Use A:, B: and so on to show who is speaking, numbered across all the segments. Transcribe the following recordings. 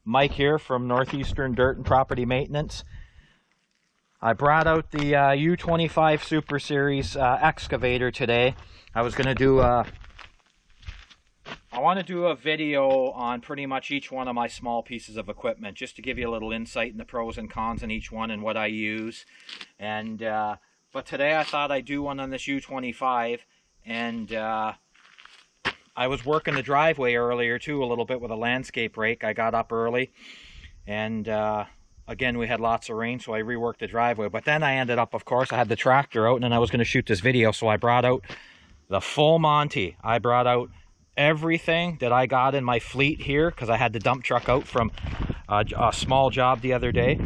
A: Mike here from Northeastern Dirt and Property Maintenance. I brought out the U-25 Super Series excavator today. I want to do a video on pretty much each one of my small pieces of equipment, just to give you a little insight in the pros and cons in each one and what I use. And but today I thought I'd do one on this U-25, and I was working the driveway earlier too a little bit with a landscape rake. I got up early, and again, we had lots of rain, so I reworked the driveway. But then I ended up, of course, I had the tractor out, and then I was going to shoot this video, so I brought out the full Monty. I brought out everything that I got in my fleet here, because I had the dump truck out from a small job the other day.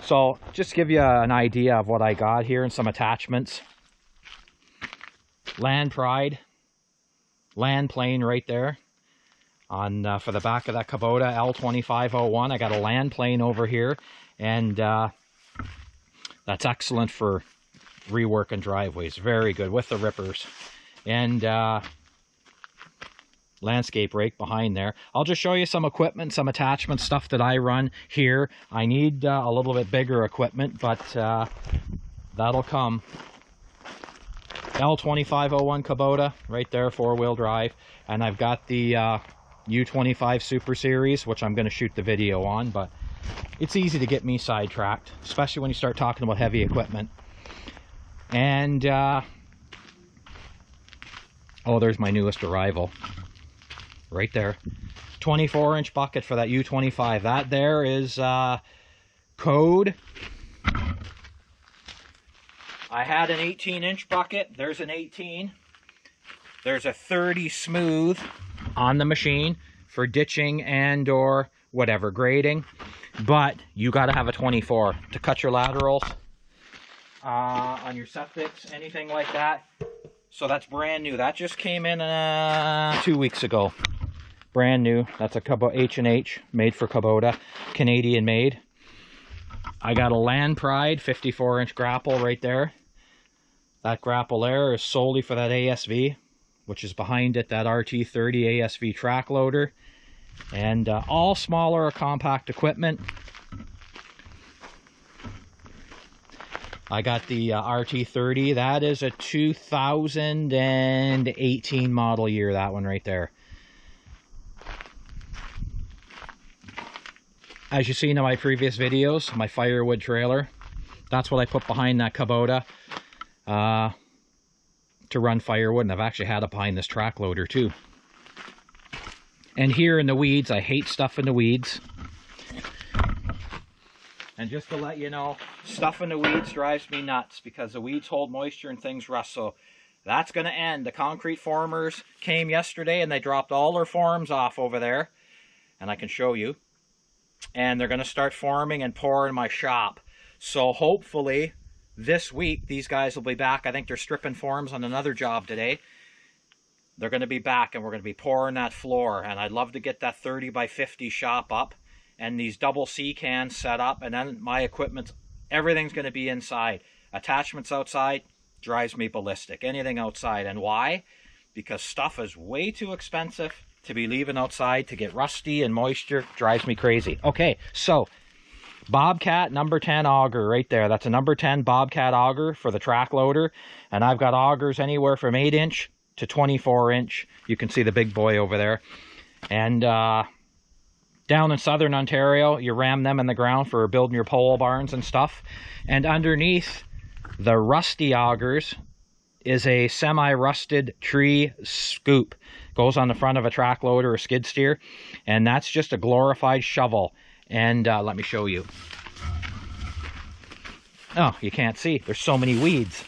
A: So just to give you an idea of what I got here and some attachments. Land Pride, land plane right there on for the back of that Kubota L-2501. I got a land plane over here, and that's excellent for reworking driveways. Very good with the rippers. And landscape rake behind there. I'll just show you some equipment, some attachment stuff that I run here. I need a little bit bigger equipment, but that'll come. L-2501 Kubota right there, 4-wheel drive, and I've got the U-25 Super Series, which I'm going to shoot the video on, but it's easy to get me sidetracked, especially when you start talking about heavy equipment. And oh, there's my newest arrival right there. 24-inch bucket for that U-25. That there is code. I had an 18-inch bucket. There's an 18. There's a 30 smooth on the machine for ditching and or whatever, grading. But you got to have a 24 to cut your laterals on your septics, anything like that. So that's brand new. That just came in 2 weeks ago. Brand new. That's a Kubota H&H, made for Kubota, Canadian made. I got a Land Pride 54-inch grapple right there. That grapple there is solely for that ASV, which is behind it, that RT30 ASV track loader. And all smaller or compact equipment. I got the RT30. That is a 2018 model year, that one right there. As you've seen in my previous videos, my firewood trailer, that's what I put behind that Kubota to run firewood, and I've actually had it behind this track loader too. And here in the weeds, I hate stuff in the weeds. And just to let you know, stuff in the weeds drives me nuts because the weeds hold moisture and things rust. So that's going to end. The concrete formers came yesterday and they dropped all their forms off over there. And I can show you. And they're going to start forming and pour in my shop. So hopefully this week these guys will be back. I think they're stripping forms on another job today. They're going to be back and we're going to be pouring that floor. And I'd love to get that 30 by 50 shop up and these double C cans set up. And then my equipment, everything's going to be inside. Attachments outside drives me ballistic. Anything outside. And why? Because stuff is way too expensive to be leaving outside to get rusty, and moisture drives me crazy. Okay, so Bobcat number 10 auger right there. That's a number 10 Bobcat auger for the track loader. And I've got augers anywhere from 8-inch to 24-inch. You can see the big boy over there. And down in southern Ontario, you ram them in the ground for building your pole barns and stuff. And underneath the rusty augers is a semi-rusted tree scoop. Goes on the front of a track loader or skid steer, and that's just a glorified shovel. And let me show you. Oh, you can't see. There's so many weeds.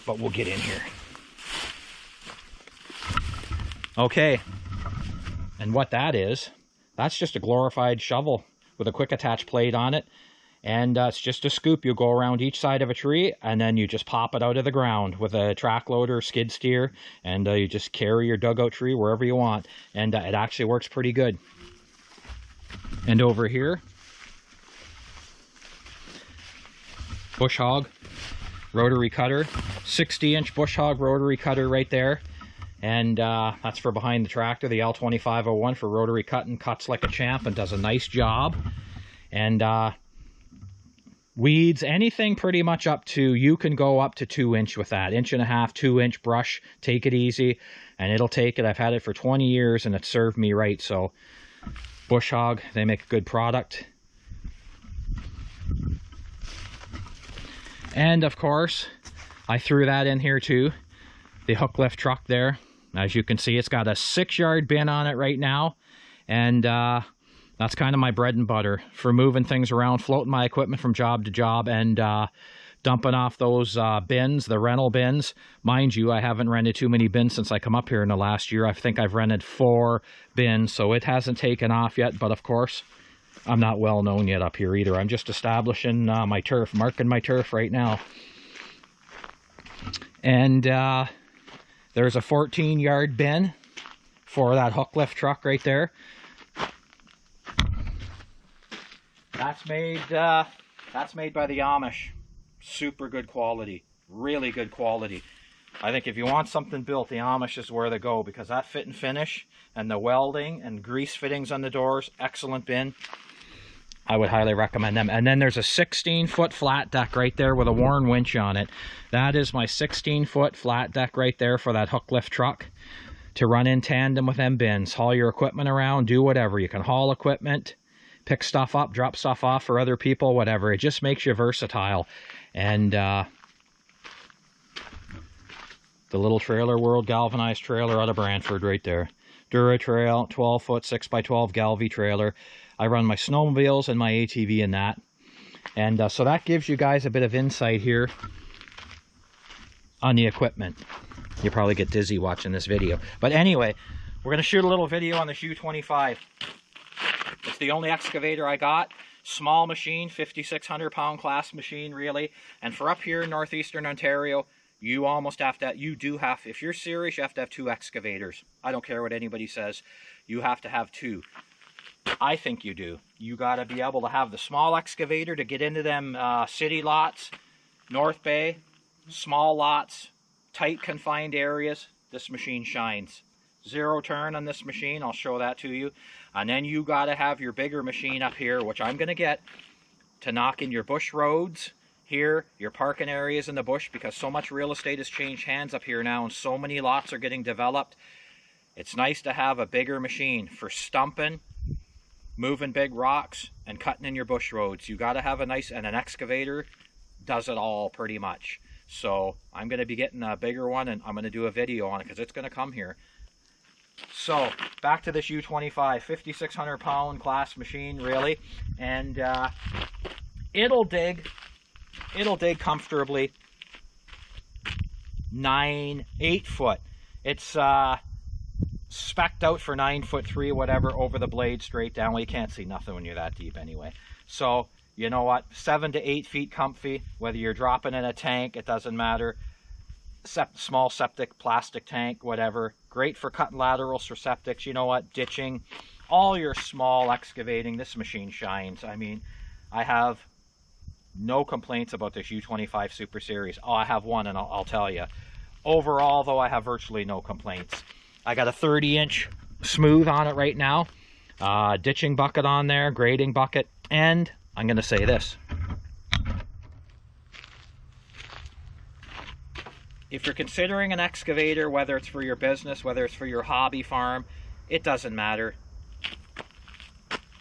A: But we'll get in here. Okay. And what that is, that's just a glorified shovel with a quick attach plate on it. And it's just a scoop. You go around each side of a tree, and then you just pop it out of the ground with a track loader, skid steer, and you just carry your dugout tree wherever you want. And it actually works pretty good. And over here, bush hog rotary cutter, 60-inch bush hog rotary cutter right there. And that's for behind the tractor. The L-2501 for rotary cutting, cuts like a champ and does a nice job. And weeds, anything pretty much up to, you can go up to 2-inch with that. 1.5 to 2-inch brush, take it easy, and it'll take it. I've had it for 20 years and it served me right. So Bush Hog, they make a good product. And of course, I threw that in here too. The hook lift truck there. As you can see, it's got a 6-yard bin on it right now. And that's kind of my bread and butter for moving things around, floating my equipment from job to job, and dumping off those bins, the rental bins. Mind you, I haven't rented too many bins since I come up here in the last year. I think I've rented 4 bins, so it hasn't taken off yet. But of course, I'm not well known yet up here either. I'm just establishing my turf, marking my turf right now. And there's a 14-yard bin for that hook lift truck right there. That's made by the Amish. Super good quality, really good quality. I think if you want something built, the Amish is where to go, because that fit and finish and the welding and grease fittings on the doors, excellent bin. I would highly recommend them. And then there's a 16-foot flat deck right there with a Warren winch on it. That is my 16-foot flat deck right there for that hook lift truck to run in tandem with them bins. Haul your equipment around, do whatever. You can haul equipment, pick stuff up, drop stuff off for other people, whatever. It just makes you versatile. And the little Trailer World galvanized trailer out of Brantford right there. Dura Trail, 12-foot, 6x12 Galvy trailer. I run my snowmobiles and my ATV in that. And so that gives you guys a bit of insight here on the equipment. You probably get dizzy watching this video. But anyway, we're going to shoot a little video on the U-25. It's the only excavator I got. Small machine, 5,600 pound class machine, really. And for up here in northeastern Ontario, you almost have to, if you're serious, you have to have 2 excavators. I don't care what anybody says. You have to have 2. I think you do. You got to be able to have the small excavator to get into them city lots, North Bay, small lots, tight confined areas. This machine shines. 0 turn on this machine, I'll show that to you. And then you got to have your bigger machine up here, which I'm going to get, to knock in your bush roads here, your parking areas in the bush, because so much real estate has changed hands up here now and so many lots are getting developed. It's nice to have a bigger machine for stumping, moving big rocks, and cutting in your bush roads. You got to have a nice, and an excavator does it all pretty much. So I'm going to be getting a bigger one, and I'm going to do a video on it because it's going to come here. So back to this U-25, 5,600 pound class machine, really. And it'll dig comfortably 8 foot. It's spec'd out for 9'3", whatever, over the blade straight down. Well, you can't see nothing when you're that deep anyway. So you know what, 7 to 8 feet comfy, whether you're dropping in a tank, it doesn't matter. Small septic, plastic tank, whatever. Great for cutting laterals for septics, you know what, ditching, all your small excavating. This machine shines. I mean, I have no complaints about this U-25 Super Series. Oh, I have one, and I'll tell you. Overall, though, I have virtually no complaints. I got a 30-inch smooth on it right now. Ditching bucket on there, grading bucket, and I'm going to say this. If you're considering an excavator, whether it's for your business, whether it's for your hobby farm, it doesn't matter.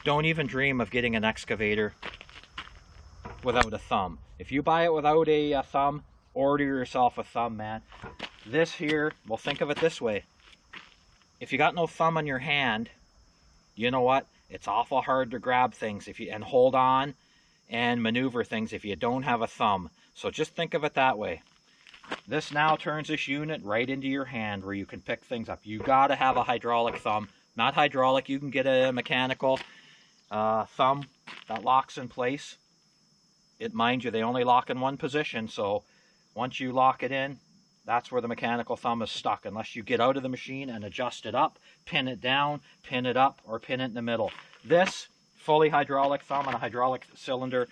A: Don't even dream of getting an excavator without a thumb. If you buy it without a thumb, order yourself a thumb, man. This here, well, think of it this way. If you got no thumb on your hand, you know what? It's awful hard to grab things and hold on and maneuver things if you don't have a thumb. So just think of it that way. This now turns this unit right into your hand where you can pick things up. You got to have a hydraulic thumb. Not hydraulic, you can get a mechanical thumb that locks in place. Mind you, they only lock in one position, so once you lock it in, that's where the mechanical thumb is stuck, unless you get out of the machine and adjust it up, pin it down, pin it up, or pin it in the middle. This fully hydraulic thumb on a hydraulic cylinder,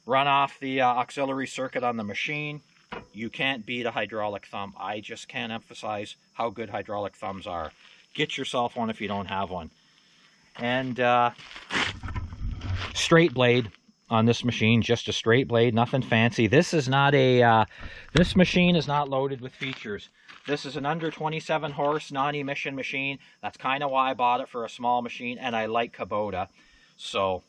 A: run off the auxiliary circuit on the machine, You can't beat a hydraulic thumb. I just can't emphasize how good hydraulic thumbs are. Get yourself one if you don't have one. And straight blade on this machine, just a straight blade, nothing fancy. This is not a, this machine is not loaded with features. This is an under 27 horse non-emission machine. That's kind of why I bought it for a small machine, and I like Kubota. So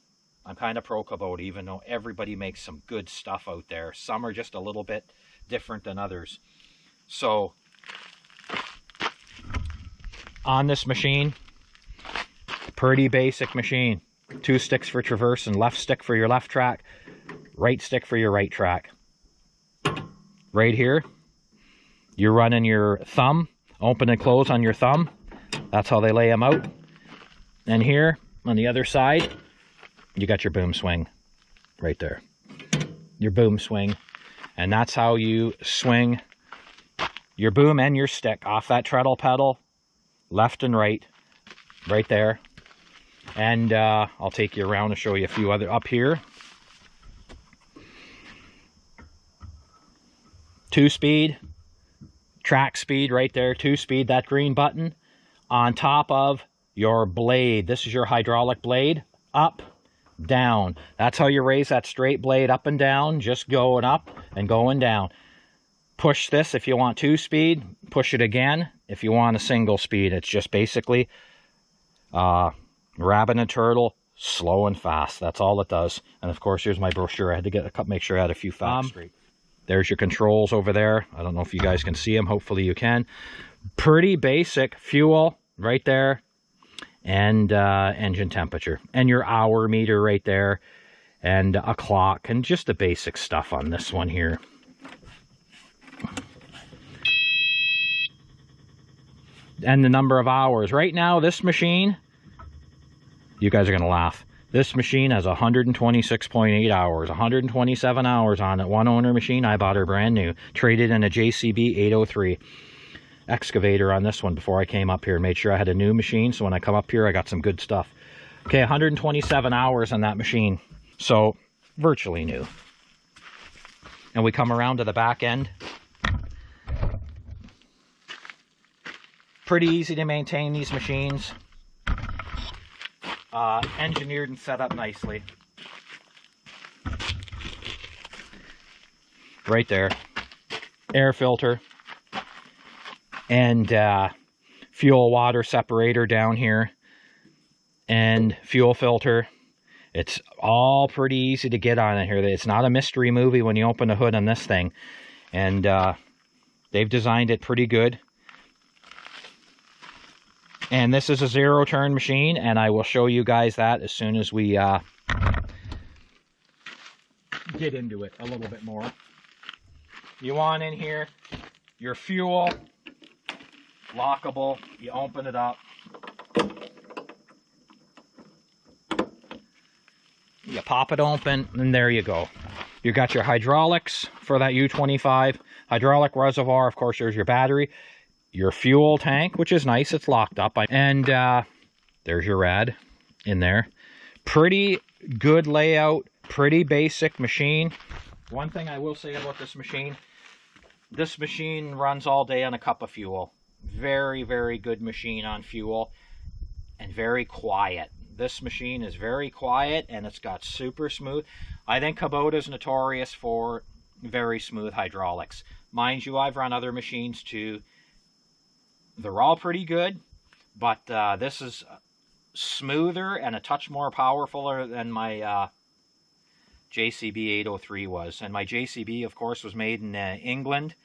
A: I'm kind of pro Kubota, even though everybody makes some good stuff out there. Some are just a little bit different than others. So on this machine, pretty basic machine. 2 sticks for traversing, left stick for your left track, right stick for your right track. Right here, you're running your thumb, open and close on your thumb. That's how they lay them out. And here, on the other side, you got your boom swing right there. Your boom swing. And that's how you swing your boom and your stick off that treadle pedal, left and right there. And I'll take you around and show you a few other up here. 2-speed, track speed right there, 2-speed, that green button on top of your blade. This is your hydraulic blade, up, down. That's how you raise that straight blade up and down, just going up and going down. Push this if you want 2-speed, push it again if you want a single speed. It's just basically rabbit and turtle, slow and fast. That's all it does. And of course, here's my brochure. I had to make sure I had a few facts straight. There's your controls over there. I don't know if you guys can see them. Hopefully you can. Pretty basic fuel right there, and engine temperature, and your hour meter right there, and a clock, and just the basic stuff on this one here. And the number of hours. Right now, this machine, you guys are going to laugh. This machine has 126.8 hours, 127 hours on it. One owner machine. I bought her brand new. Traded in a JCB 803 excavator on this one before I came up here. Made sure I had a new machine, so when I come up here, I got some good stuff. Okay, 127 hours on that machine. So, virtually new. And we come around to the back end. Pretty easy to maintain these machines. Engineered and set up nicely. Right there. Air filter. And fuel water separator down here. And fuel filter. It's all pretty easy to get on in here. It's not a mystery movie when you open the hood on this thing. And they've designed it pretty good. And this is a zero-turn machine, and I will show you guys that as soon as we get into it a little bit more. You want in here your fuel, lockable, you open it up. You pop it open, and there you go. You got your hydraulics for that U-25, hydraulic reservoir, of course there's your battery. Your fuel tank, which is nice, it's locked up. And there's your rad in there. Pretty good layout, pretty basic machine. One thing I will say about this machine runs all day on a cup of fuel. Very, very good machine on fuel, and very quiet. This machine is very quiet, and it's got super smooth. I think Kubota is notorious for very smooth hydraulics. Mind you, I've run other machines too. They're all pretty good, but this is smoother and a touch more powerful than my JCB 803 was. And my JCB, of course, was made in England.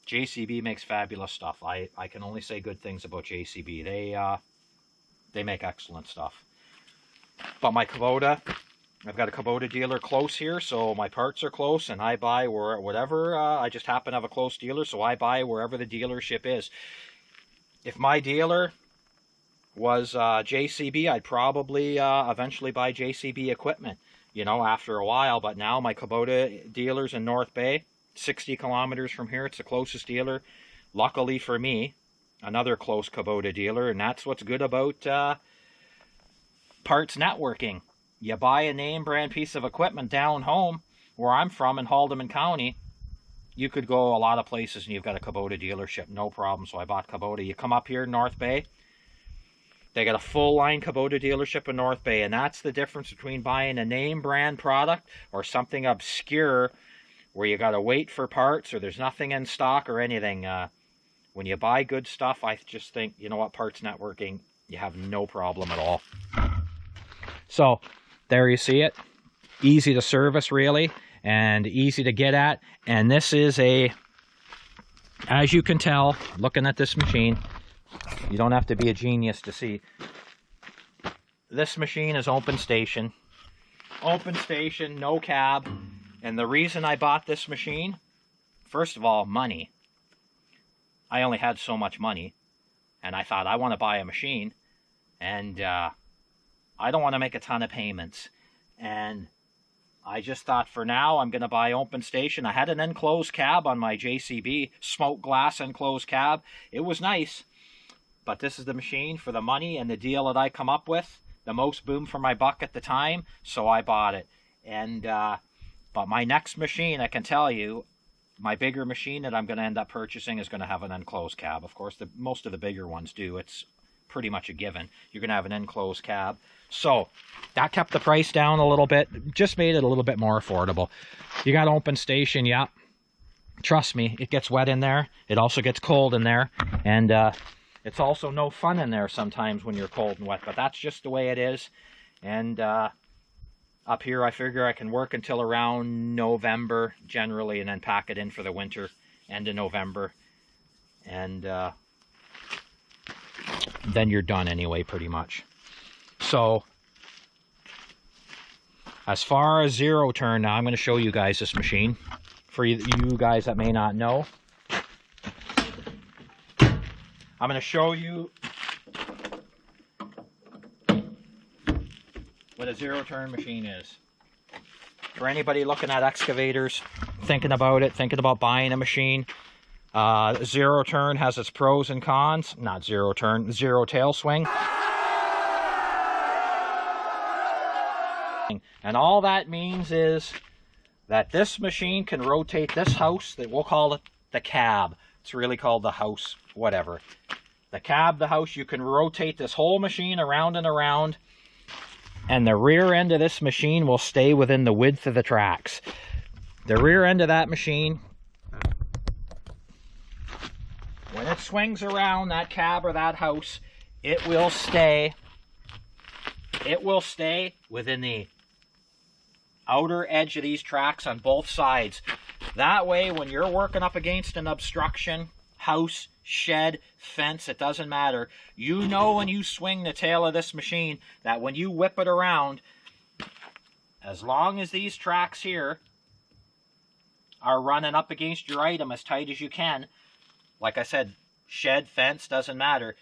A: JCB makes fabulous stuff. I can only say good things about JCB. They make excellent stuff. But my Kubota, I've got a Kubota dealer close here, so my parts are close, and I buy whatever. I just happen to have a close dealer, so I buy wherever the dealership is. If my dealer was JCB, I'd probably eventually buy JCB equipment, you know, after a while. But now my Kubota dealer's in North Bay, 60 kilometers from here. It's the closest dealer. Luckily for me, another close Kubota dealer, and that's what's good about parts networking. You buy a name brand piece of equipment down home, where I'm from in Haldeman County, you could go a lot of places and you've got a Kubota dealership, no problem. So I bought Kubota. You come up here, North Bay, they got a full line Kubota dealership in North Bay, and that's the difference between buying a name brand product or something obscure where you got to wait for parts or there's nothing in stock or anything. When you buy good stuff, I just think, you know what, Parts Networking, you have no problem at all. So there you see it. Easy to service, really, and easy to get at. And this is as you can tell, looking at this machine, you don't have to be a genius to see. This machine is open station. Open station, no cab. And the reason I bought this machine, first of all, money. I only had so much money, and I thought I want to buy a machine, and I don't want to make a ton of payments. And I just thought for now I'm going to buy open station. I had an enclosed cab on my JCB, smoke glass enclosed cab. It was nice, but this is the machine for the money and the deal that I come up with. The most boom for my buck at the time, so I bought it. And but my next machine, I can tell you, my bigger machine that I'm going to end up purchasing is going to have an enclosed cab. Of course, most of the bigger ones do. It's pretty much a given. You're going to have an enclosed cab. So that kept the price down a little bit. Just made it a little bit more affordable. You got open station, yeah. Trust me, it gets wet in there. It also gets cold in there. And it's also no fun in there sometimes when you're cold and wet. But that's just the way it is. And up here, I figure I can work until around November, generally, and then pack it in for the winter, end of November. And then you're done anyway, pretty much. So, as far as zero turn, now I'm going to show you guys this machine. For you guys that may not know, I'm going to show you what a zero turn machine is. For anybody looking at excavators, thinking about buying a machine, zero turn has its pros and cons. Not zero turn, zero tail swing. And all that means is that this machine can rotate this house, that we'll call it the cab. It's really called the house, whatever. The cab, the house, you can rotate this whole machine around and around, and the rear end of this machine will stay within the width of the tracks. The rear end of that machine, when it swings around that cab or that house, it will stay within the outer edge of these tracks on both sides. That way, when you're working up against an obstruction, house, shed, fence, it doesn't matter. You know when you swing the tail of this machine that when you whip it around, as long as these tracks here are running up against your item as tight as you can, like I said, shed, fence, doesn't matter.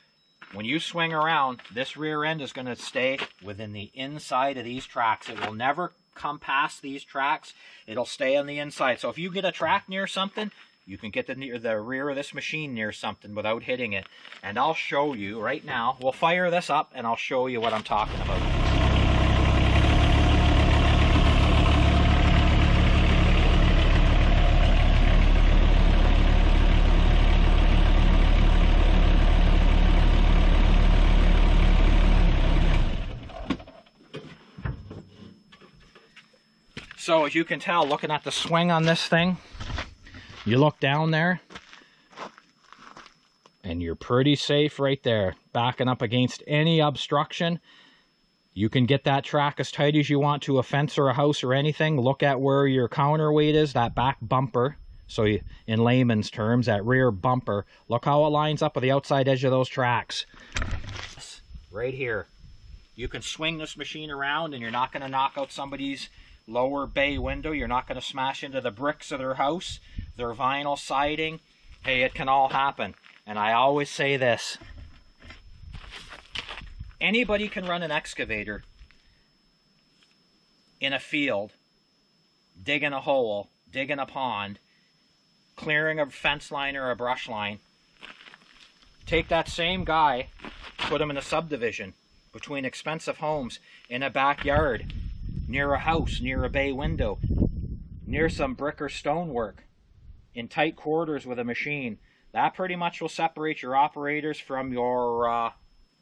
A: When you swing around, this rear end is going to stay within the inside of these tracks. It will never come past these tracks. It'll stay on the inside. So if you get a track near something, you can get the rear of this machine near something without hitting it. And I'll show you right now. We'll fire this up and I'll show you what I'm talking about. So as you can tell, looking at the swing on this thing, you look down there and you're pretty safe right there, backing up against any obstruction. You can get that track as tight as you want to a fence or a house or anything. Look at where your counterweight is, that back bumper. So in layman's terms, that rear bumper. Look how it lines up with the outside edge of those tracks. Right here. You can swing this machine around and you're not going to knock out somebody's lower bay window. You're not going to smash into the bricks of their house, their vinyl siding. Hey, it can all happen. And I always say this. Anybody can run an excavator in a field, digging a hole, digging a pond, clearing a fence line or a brush line. Take that same guy, put him in a subdivision between expensive homes, in a in tight quarters with a machine, that pretty much will separate your operators from your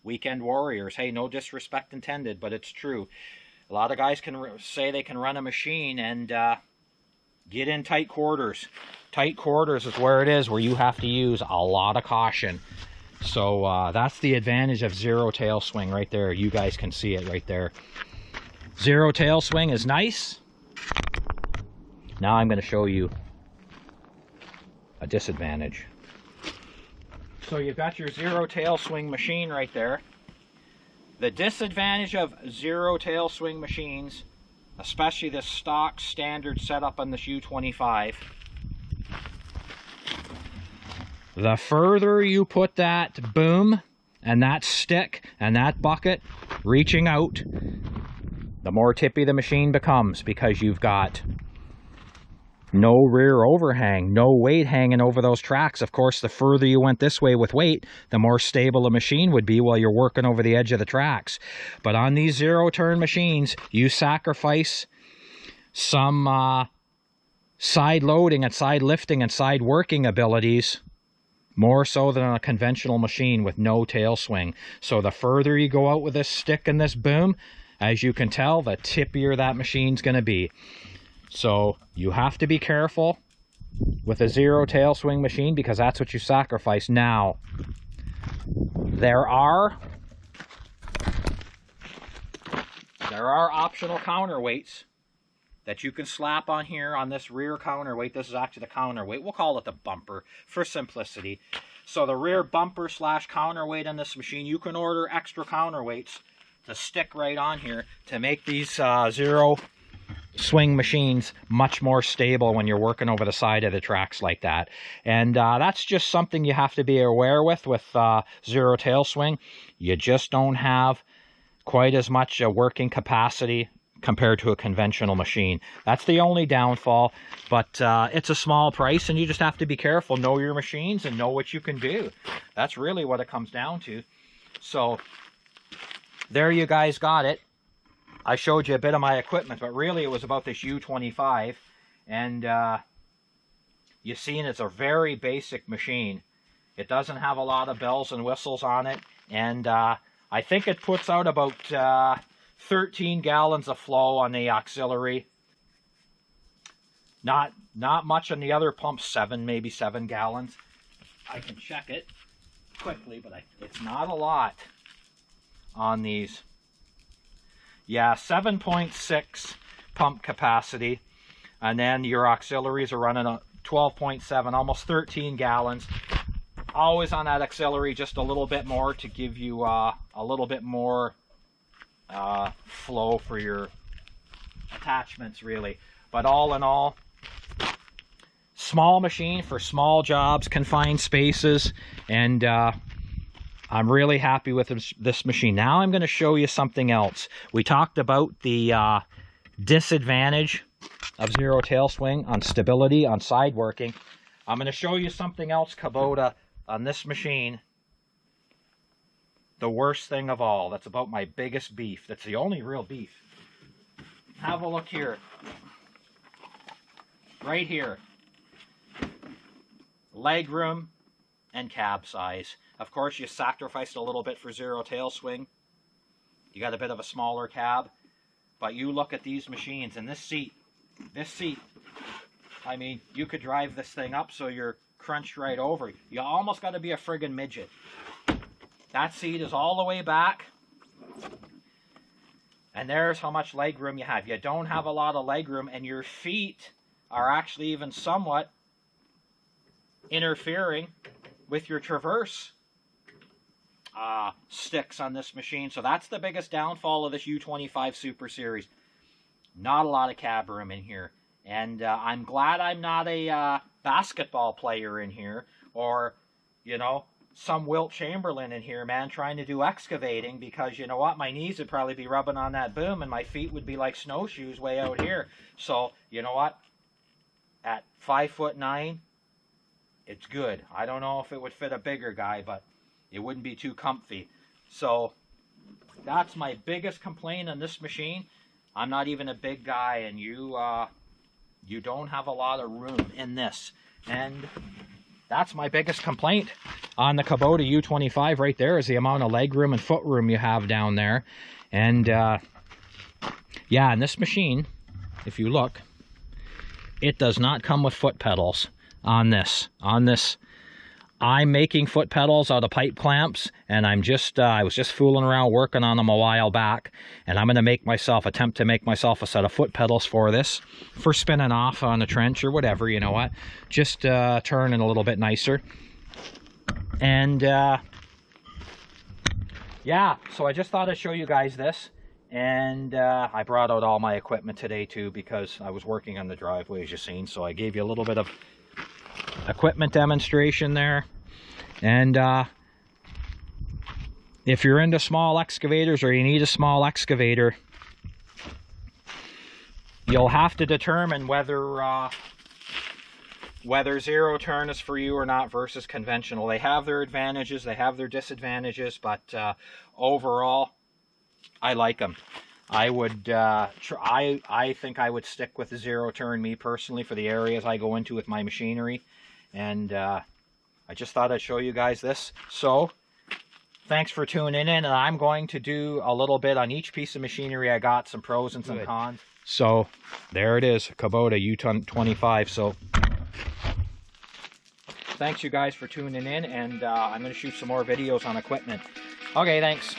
A: weekend warriors. Hey, no disrespect intended, but it's true. A lot of guys can say they can run a machine and get in tight quarters. Tight quarters is where it is, where you have to use a lot of caution. So that's the advantage of zero tail swing right there. You guys can see it right there. Zero tail swing is nice. Now I'm going to show you a disadvantage. So you've got your zero tail swing machine right there. The disadvantage of zero tail swing machines, especially the stock standard setup on this U-25, the further you put that boom and that stick and that bucket reaching out, the more tippy the machine becomes, because you've got no rear overhang, no weight hanging over those tracks. Of course, the further you went this way with weight, the more stable a machine would be while you're working over the edge of the tracks. But on these zero-turn machines, you sacrifice some side loading and side lifting and side working abilities, more so than on a conventional machine with no tail swing. So the further you go out with this stick and this boom, as you can tell, the tippier that machine's going to be. So you have to be careful with a zero tail swing machine, because that's what you sacrifice. Now, there are optional counterweights that you can slap on here on this rear counterweight. This is actually the counterweight. We'll call it the bumper for simplicity. So the rear bumper slash counterweight on this machine, you can order extra counterweights to stick right on here to make these zero swing machines much more stable when you're working over the side of the tracks like that. And that's just something you have to be aware with zero tail swing. You just don't have quite as much working capacity compared to a conventional machine. That's the only downfall, but it's a small price, and you just have to be careful, know your machines and know what you can do. That's really what it comes down to. So there you guys got it. I showed you a bit of my equipment, but really it was about this U-25, and you've seen it's a very basic machine. It doesn't have a lot of bells and whistles on it, and I think it puts out about 13 gallons of flow on the auxiliary. Not much on the other pumps, maybe 7 gallons. I can check it quickly, but it's not a lot on these. Yeah, 7.6 pump capacity, and then your auxiliaries are running a 12.7, almost 13 gallons. Always on that auxiliary just a little bit more to give you a little bit more flow for your attachments, really. But all in all, small machine for small jobs, confined spaces, and I'm really happy with this machine. Now I'm going to show you something else. We talked about the disadvantage of zero tail swing on stability, on side working. I'm going to show you something else, Kubota, on this machine. The worst thing of all. That's about my biggest beef. That's the only real beef. Have a look here. Right here. Leg room and cab size. Of course, you sacrificed a little bit for zero tail swing. You got a bit of a smaller cab. But you look at these machines, and this seat, I mean, you could drive this thing up so you're crunched right over. You almost got to be a friggin' midget. That seat is all the way back. And there's how much leg room you have. You don't have a lot of leg room, and your feet are actually even somewhat interfering with your traverse sticks on this machine. So that's the biggest downfall of this U-25 Super Series. Not a lot of cab room in here. And I'm glad I'm not a basketball player in here, or, you know, some Wilt Chamberlain in here, man, trying to do excavating, because you know what, my knees would probably be rubbing on that boom and my feet would be like snowshoes way out here. So you know what, at 5'9", it's good. I don't know if it would fit a bigger guy, but it wouldn't be too comfy. So that's my biggest complaint on this machine. I'm not even a big guy, and you You don't have a lot of room in this. And that's my biggest complaint on the Kubota U-25 right there, is the amount of leg room and foot room you have down there. And yeah, and this machine, if you look, it does not come with foot pedals on this. I'm making foot pedals out of pipe clamps, and I was just fooling around working on them a while back, and I'm going to attempt to make myself a set of foot pedals for this, for spinning off on a trench or whatever, you know what, just turning a little bit nicer. And yeah, so I just thought I'd show you guys this, and I brought out all my equipment today too, because I was working on the driveway, as you've seen, so I gave you a little bit of equipment demonstration there. And if you're into small excavators, or you need a small excavator, you'll have to determine whether zero turn is for you or not versus conventional. They have their advantages, they have their disadvantages, but overall, I like them. I would I think I would stick with the zero turn, me personally, for the areas I go into with my machinery. And I just thought I'd show you guys this. So thanks for tuning in, and I'm going to do a little bit on each piece of machinery I got, some pros and some cons. So there it is, Kubota U-25. So thanks you guys for tuning in, and I'm going to shoot some more videos on equipment. Okay, thanks.